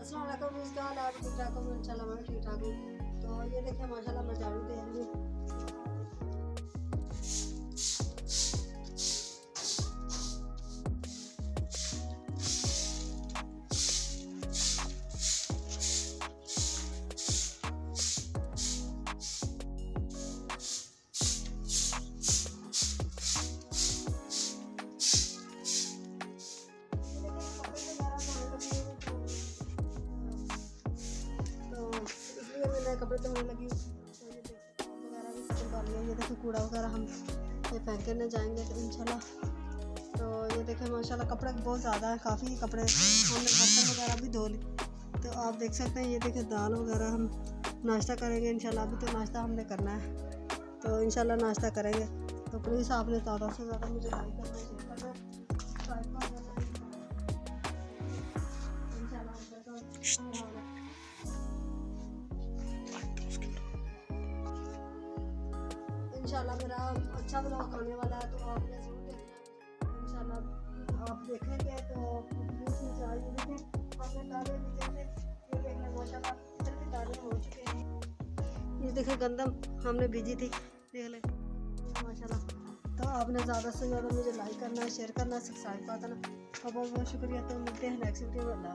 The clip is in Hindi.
अस्सलाम वालेकुम, क्या हाल है? आप ठीक ठाक हो? इंशाल्लाह मैं ठीक ठाक हूँ। तो ये देखिए माशाल्लाह मैं झाड़ू दे रही हूँ। इसलिए मैं नए कपड़े धोने लगी हूँ। तो ये देखिए वगैरह भी खत्म कर लिया। ये देखिए कूड़ा वगैरह हम ये फेंक करने जाएंगे तो इंशाल्लाह। तो ये देखिए माशाल्लाह कपड़े बहुत ज़्यादा है, काफ़ी कपड़े हमने बर्तन वगैरह भी धो ली। तो आप देख सकते हैं ये देखिए दाल वगैरह हम नाश्ता करेंगे इंशाल्लाह। अभी तो नाश्ता हमने करना है, तो इंशाल्लाह नाश्ता करेंगे। तो प्लीज़ आपने ज़्यादा से ज़्यादा मुझे लाइक करना, शेयर करना, सब्सक्राइब करना इंशाल्लाह। इंशाल्लाह मेरा अच्छा ब्लॉग आने वाला है, तो आपने ज़रूर देखना है। इंशाल्लाह आप देखेंगे तो प्लीज़ मुझे आइए। देखें आपने दाने भी देखे, ये देख लें माशाल्लाह इधर भी दाने हो चुके हैं। ये देखिए गंदम हमने बीजी थी, देख लें माशाल्लाह। तो आपने ज़्यादा से ज़्यादा मुझे लाइक करना है, शेयर करना है, सब्सक्राइब कर देना। बहुत बहुत शुक्रिया। तो मिलते हैं नेक्स्ट वीडियो में।